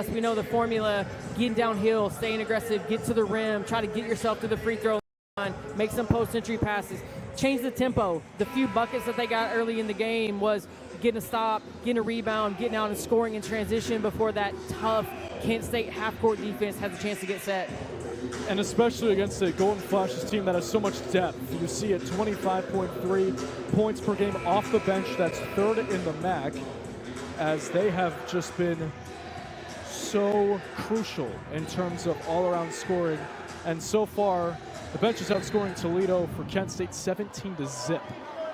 We know the formula: getting downhill, staying aggressive, get to the rim, try to get yourself to the free throw line, make some post-entry passes, change the tempo. The few buckets that they got early in the game was getting a stop, getting a rebound, getting out and scoring in transition before that tough Kent State half-court defense has a chance to get set. And especially against a Golden Flashes team that has so much depth. You see at 25.3 points per game off the bench. That's third in the MAC, as they have just been so crucial in terms of all-around scoring. And so far, the bench is outscoring Toledo for Kent State 17-0.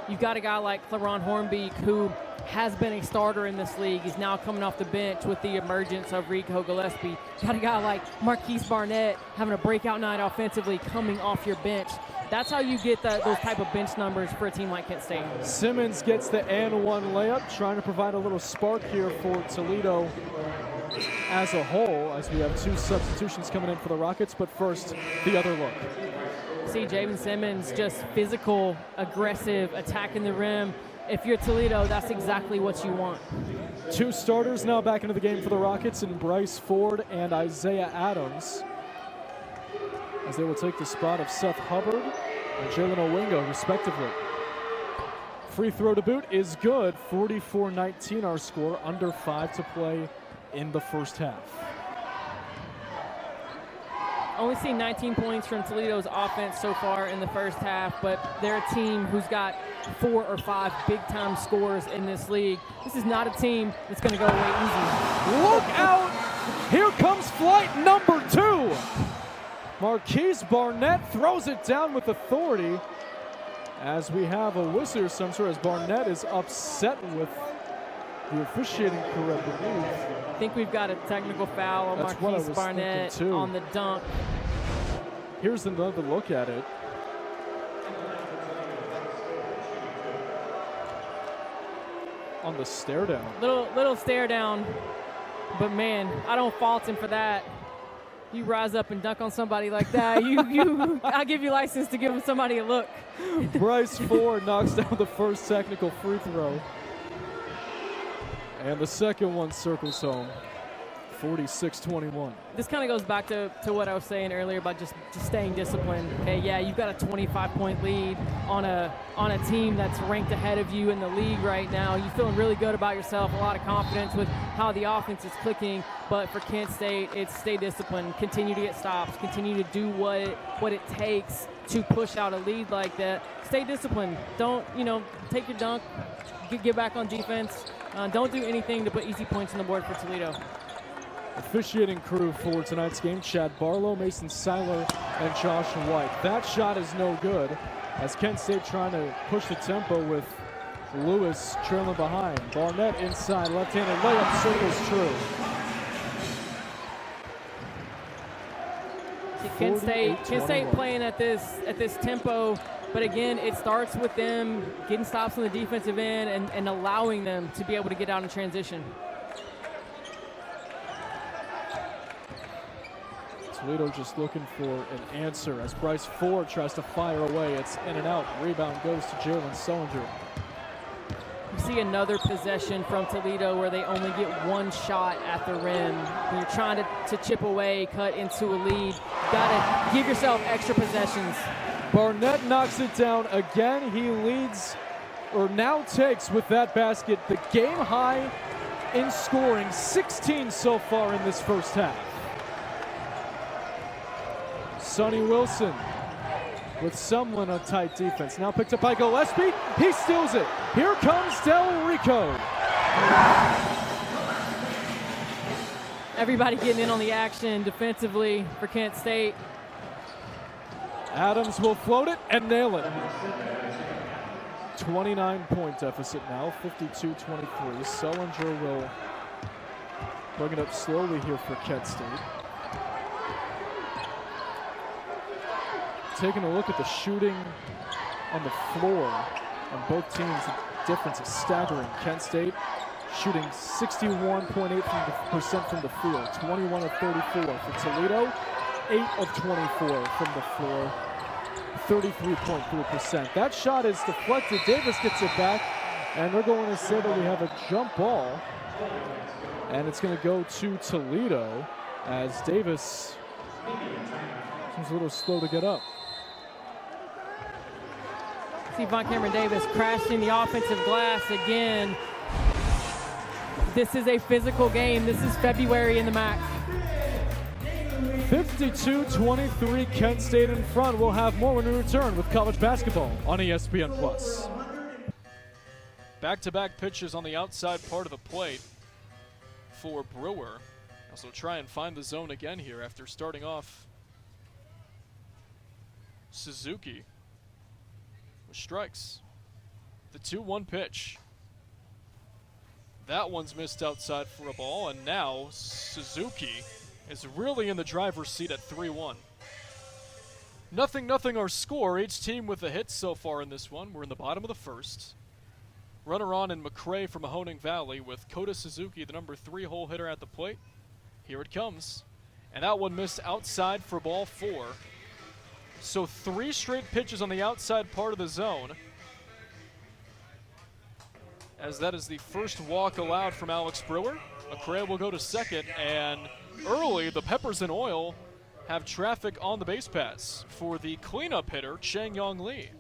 You've got a guy like Claron Hornbeek, who has been a starter in this league. He's now coming off the bench with the emergence of Rico Gillespie. Got a guy like Marquise Barnett having a breakout night offensively, coming off your bench. That's how you get those type of bench numbers for a team like Kent State. Simmons gets the and-one layup, trying to provide a little spark here for Toledo as a whole, as we have two substitutions coming in for the Rockets. But first, the other look. See Javen Simmons just physical, aggressive, attacking the rim. If you're Toledo, that's exactly what you want. Two starters now back into the game for the Rockets, in Bryce Ford and Isaiah Adams, as they will take the spot of Seth Hubbard and Jalen Owingo, respectively. Free throw to boot is good. 44-19 our score, under 5 to play in the first half. Only seen 19 points from Toledo's offense so far in the first half, but they're a team who's got 4 or 5 big-time scorers in this league. This is not a team that's going to go away easy. Look out! Here comes flight number 2. Marquise Barnett throws it down with authority, as we have a whistle of some sort, as Barnett is upset with the officiating crew, I believe. I think we've got a technical foul on Marquise Barnett on the dunk. Here's another look at it. On the stare down. Little stare down, but man, I don't fault him for that. You rise up and dunk on somebody like that, I'll give you license to give somebody a look. Bryce Ford knocks down the first technical free throw. And the second one circles home. 46-21. This kind of goes back to what I was saying earlier about just staying disciplined. Okay, yeah, you've got a 25-point lead on a team that's ranked ahead of you in the league right now. You're feeling really good about yourself, a lot of confidence with how the offense is clicking. But for Kent State, it's stay disciplined, continue to get stops, continue to do what it takes to push out a lead like that. Stay disciplined. Don't, take your dunk, get back on defense. Don't do anything to put easy points on the board for Toledo. Officiating crew for tonight's game: Chad Barlow, Mason Seiler, and Josh White. That shot is no good, as Kent State trying to push the tempo with Lewis trailing behind. Barnett inside, left-handed layup, circles true. Kent State playing at this tempo, but again, it starts with them getting stops on the defensive end and allowing them to be able to get out in transition. Toledo just looking for an answer as Bryce Ford tries to fire away. It's in and out. Rebound goes to Jalen Sullinger. You see another possession from Toledo where they only get one shot at the rim. When you're trying to chip away, cut into a lead, gotta give yourself extra possessions. Barnett knocks it down again. He leads, or now takes with that basket, the game high in scoring, 16 so far in this first half. Sonny Wilson with someone on tight defense. Now picked up by Gillespie. He steals it. Here comes Del Rico. Everybody getting in on the action defensively for Kent State. Adams will float it and nail it. 29-point deficit now, 52-23. Sullinger will bring it up slowly here for Kent State. Taking a look at the shooting on the floor on both teams, the difference is staggering. Kent State shooting 61.8% from the field, 21 of 34 for Toledo, 8 of 24 from the floor, 33.3%. That shot is deflected. Davis gets it back, and they're going to say that we have a jump ball And it's going to go to Toledo as Davis seems a little slow to get up. See Von Cameron Davis crashing the offensive glass again. This is a physical game. This is February in the MAC. 52-23, Kent State in front. We'll have more when we return with college basketball on ESPN+. Back-to-back pitches on the outside part of the plate for Brewer. Also try and find the zone again here after starting off Suzuki with strikes. The 2-1 pitch. That one's missed outside for a ball, and now Suzuki is really in the driver's seat at 3-1. 0-0 our score. Each team with a hit so far in this one. We're in the bottom of the first. Runner on in McCray from Mahoning Valley with Kota Suzuki, the number 3 hole hitter at the plate. Here it comes. And that one missed outside for ball 4. So 3 straight pitches on the outside part of the zone, as that is the first walk allowed from Alex Brewer. McCray will go to second, and early the Peppers and Oil have traffic on the base paths for the cleanup hitter, Chang-Yong Lee.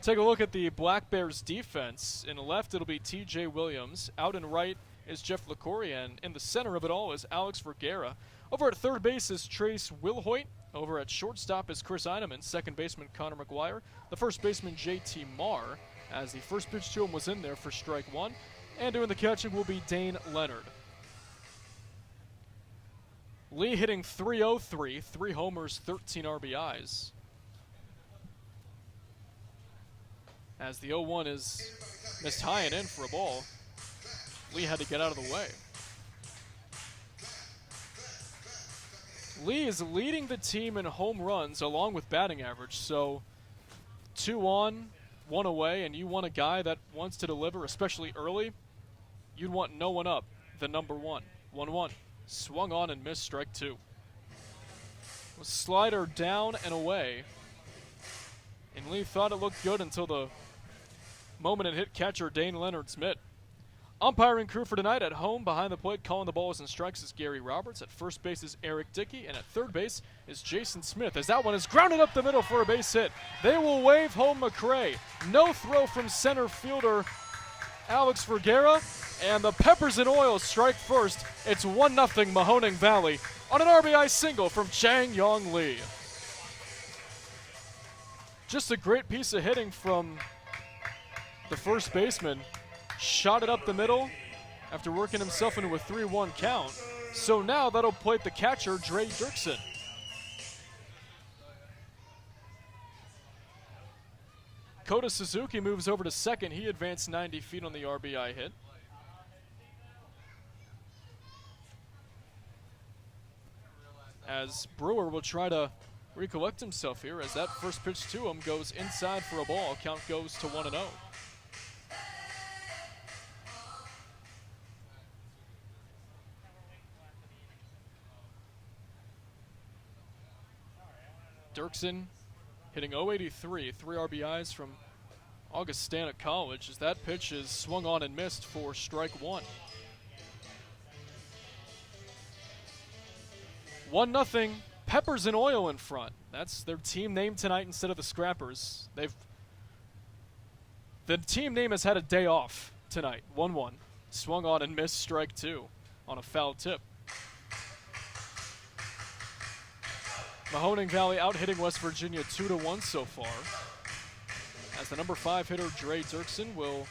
Take a look at the Black Bears defense. In the left, it'll be TJ Williams. Out and right is Jeff LaCourrier, and in the center of it all is Alex Vergara. Over at third base is Trace Wilhoit. Over at shortstop is Chris Eineman. Second baseman Connor McGuire. The first baseman JT Marr, as the first pitch to him was in there for strike 1. And doing the catching will be Dane Leonard. Lee hitting .303, 3 homers, 13 RBIs. As the 0-1 is missed high and in for a ball, Lee had to get out of the way. Lee is leading the team in home runs along with batting average, so 2 on, 1 away, and you want a guy that wants to deliver, especially early, you'd want no one up than number 1. 1-1. Swung on and missed strike 2. Slider down and away. And Lee thought it looked good until the moment it hit catcher Dane Leonard's mitt. Umpiring crew for tonight at home behind the plate calling the balls and strikes is Gary Roberts. At first base is Eric Dickey, and at third base is Jason Smith, as that one is grounded up the middle for a base hit. They will wave home McCray. No throw from center fielder Alex Vergara, and the Peppers and Oil strike first. It's 1-0 Mahoning Valley on an RBI single from Chang-Yong Lee. Just a great piece of hitting from the first baseman. Shot it up the middle after working himself into a 3-1 count. So now that'll plate the catcher, Dre Dirksen. Kota Suzuki moves over to second. He advanced 90 feet on the RBI hit. As Brewer will try to recollect himself here, as that first pitch to him goes inside for a ball. Count goes to 1-0. Dirksen hitting .083, 3 RBIs from Augustana College, as that pitch is swung on and missed for strike 1. 1-0, Peppers and Oil in front. That's their team name tonight instead of the Scrappers. The team name has had a day off tonight. 1-1, swung on and missed strike 2 on a foul tip. Mahoning Valley out hitting West Virginia 2-1 so far, as the number 5 hitter Dre Dirksen will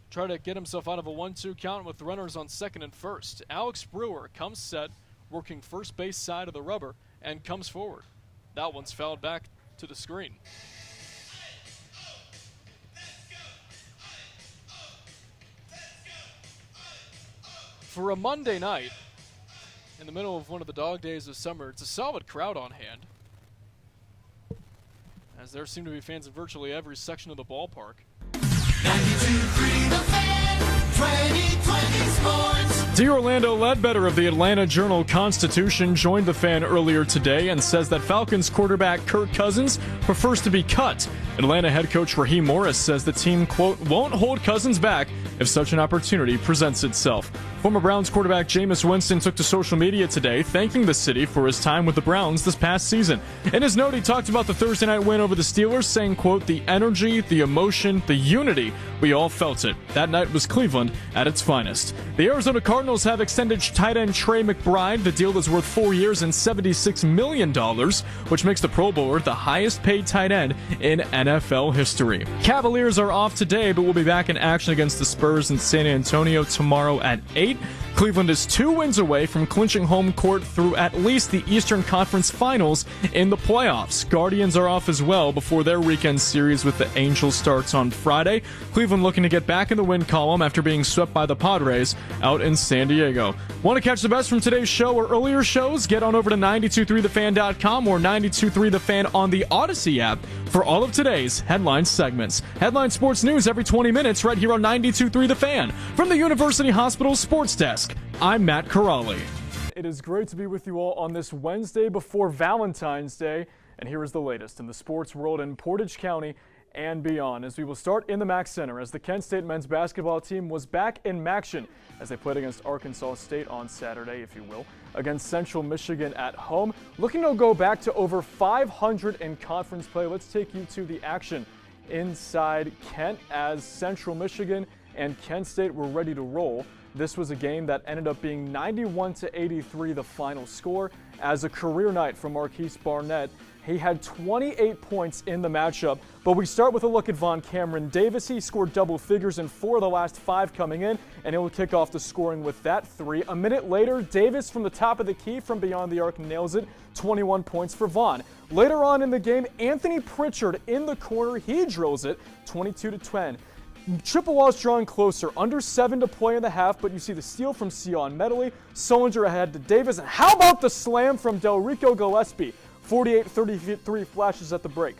try to get himself out of a 1-2 count with runners on second and first. Alex Brewer comes set, working first base side of the rubber, and comes forward. That one's fouled back to the screen. For a Monday night, in the middle of one of the dog days of summer, it's a solid crowd on hand, as there seem to be fans in virtually every section of the ballpark. 92.3 The Fan, 2020 Sports. D. Orlando Ledbetter of the Atlanta Journal-Constitution joined the Fan earlier today and says that Falcons quarterback Kirk Cousins prefers to be cut. Atlanta head coach Raheem Morris says the team, quote, won't hold Cousins back if such an opportunity presents itself. Former Browns quarterback Jameis Winston took to social media today, thanking the city for his time with the Browns this past season. In his note, he talked about the Thursday night win over the Steelers, saying, quote, "The energy, the emotion, the unity, we all felt it. That night was Cleveland at its finest." The Arizona Cardinals have extended tight end Trey McBride. The deal is worth 4 years and $76 million, which makes the Pro Bowler the highest paid tight end in NFL history. Cavaliers are off today, but will be back in action against the Spurs in San Antonio tomorrow at 8. Cleveland is 2 wins away from clinching home court through at least the Eastern Conference Finals in the playoffs. Guardians are off as well before their weekend series with the Angels starts on Friday. Cleveland looking to get back in the win column after being swept by the Padres out in San Diego. Want to catch the best from today's show or earlier shows? Get on over to 923thefan.com or 923 The Fan on the Odyssey app for all of today's headline segments. Headline sports news every 20 minutes right here on 923 The Fan. From the University Hospital Sports Desk, I'm Matt Corrali. It is great to be with you all on this Wednesday before Valentine's Day. And here is the latest in the sports world in Portage County and beyond, as we will start in the MAC Center, as the Kent State men's basketball team was back in MACtion as they played against Arkansas State on Saturday, if you will, against Central Michigan at home. Looking to go back to over 500 in conference play. Let's take you to the action inside Kent as Central Michigan and Kent State were ready to roll. This was a game that ended up being 91-83 the final score, as a career night from Marquise Barnett. He had 28 points in the matchup, but we start with a look at Von Cameron Davis. He scored double figures in 4 of the last 5 coming in, and he'll kick off the scoring with that 3. A minute later, Davis from the top of the key from beyond the arc nails it, 21 points for Von. Later on in the game, Anthony Pritchard in the corner, he drills it, 22-10. Chippewa's drawing closer, under 7 to play in the half, but you see the steal from Sion Medley. Solinger ahead to Davis, and how about the slam from Delrico Gillespie? 48-33 flashes at the break.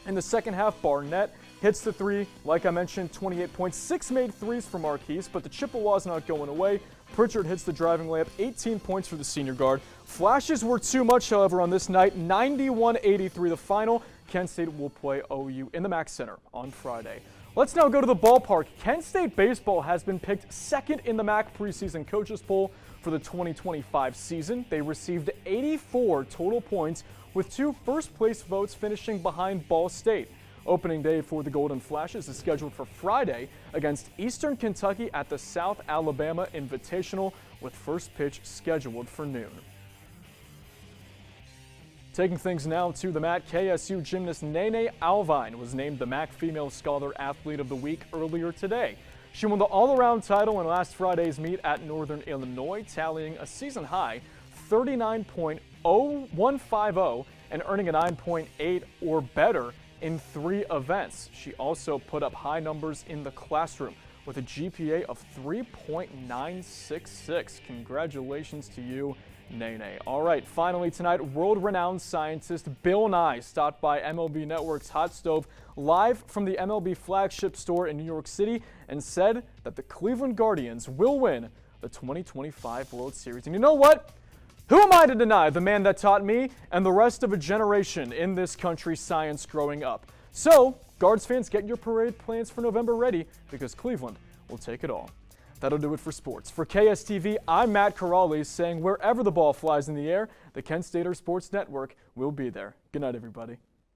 In the second half, Barnett hits the 3. Like I mentioned, 28 points, 6 made threes for Marquise, but the Chippewa's not going away. Pritchard hits the driving layup, 18 points for the senior guard. Flashes were too much, however, on this night. 91-83 the final. Kent State will play OU in the MAC Center on Friday. Let's now go to the ballpark. Kent State baseball has been picked second in the MAC preseason coaches poll for the 2025 season. They received 84 total points, with 2 first-place votes finishing behind Ball State. Opening day for the Golden Flashes is scheduled for Friday against Eastern Kentucky at the South Alabama Invitational, with first pitch scheduled for noon. Taking things now to the mat, KSU gymnast Nene Alvine was named the MAC Female Scholar Athlete of the Week earlier today. She won the all-around title in last Friday's meet at Northern Illinois, tallying a season-high 39.0150 and earning a 9.8 or better in 3 events. She also put up high numbers in the classroom with a GPA of 3.966. Congratulations to you, Nene. All right, finally tonight, world-renowned scientist Bill Nye stopped by MLB Network's Hot Stove live from the MLB flagship store in New York City and said that the Cleveland Guardians will win the 2025 World Series. And you know what? Who am I to deny the man that taught me and the rest of a generation in this country science growing up? So, Guards fans, get your parade plans for November ready, because Cleveland will take it all. That'll do it for sports. For KSTV, I'm Matt Corrali, saying wherever the ball flies in the air, the Kent Stater Sports Network will be there. Good night, everybody.